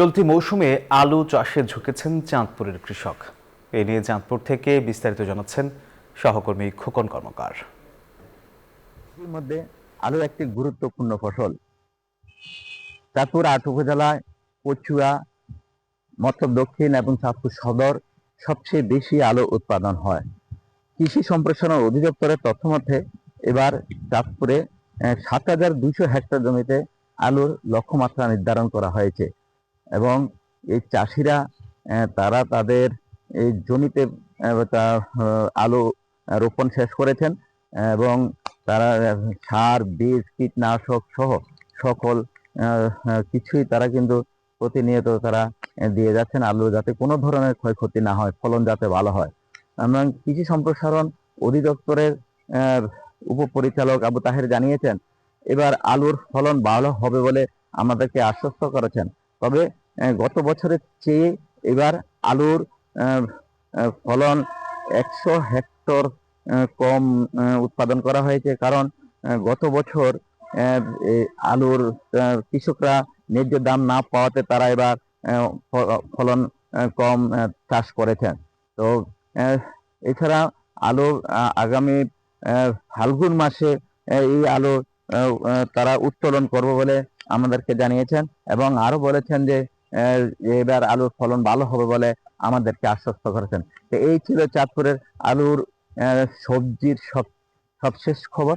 চলতি মৌসুমে আলু চাষে ঝুঁকেছেন চাঁদপুরের কৃষক। এ নিয়ে চাঁদপুর থেকে বিস্তারিত জানাচ্ছেন সহকর্মী খোকন কর্মকার। এর মধ্যে আলু একটি গুরুত্বপূর্ণ ফসল। চাঁদপুর ৮ উপজেলায় কচুয়া, মতলব দক্ষিণ এবং চাঁদপুর সদর সবচেয়ে বেশি আলু উৎপাদন হয়। কৃষি সম্প্রসারণ অধিদপ্তরের তথ্য মতে এবার চাঁদপুরে ৭,২০০ হেক্টর জমিতে আলুর লক্ষ্যমাত্রা নির্ধারণ করা হয়েছে এবং এই চাষিরা তারা তাদের এই জমিতে আলু রোপণ শেষ করেছেন এবং তারা সার, বীজ, কীটনাশক সহ সকল কিছুই তারা কিন্তু প্রতিনিয়ত তারা দিয়ে যাচ্ছেন আলু, যাতে কোনো ধরনের ক্ষয়ক্ষতি না হয়, ফলন যাতে ভালো হয়। এবং কৃষি সম্প্রসারণ অধিদপ্তরের উপপরিচালক আবু তাহের জানিয়েছেন, এবার আলুর ফলন ভালো হবে বলে আমাদেরকে আশ্বস্ত করেছেন। তবে গত বছরের চেয়ে এবার আলুর ফলন ১০০ হেক্টর কম উৎপাদন করা হয়েছে, কারণ গত বছর আলুর কৃষকরা ন্যায্য দাম না পাওয়াতে তারা এবার ফলন কম চাষ করেছেন। তো এছাড়া আলু আগামী ফাল্গুন মাসে এই আলু তারা উত্তোলন করবে বলে আমাদেরকে জানিয়েছেন এবং আরো বলেছেন যে এবার আলুর ফলন ভালো হবে বলে আমাদেরকে আশ্বস্ত করেছেন। তো এই ছিল চাঁদপুরের আলুর সবজির সবশেষ খবর।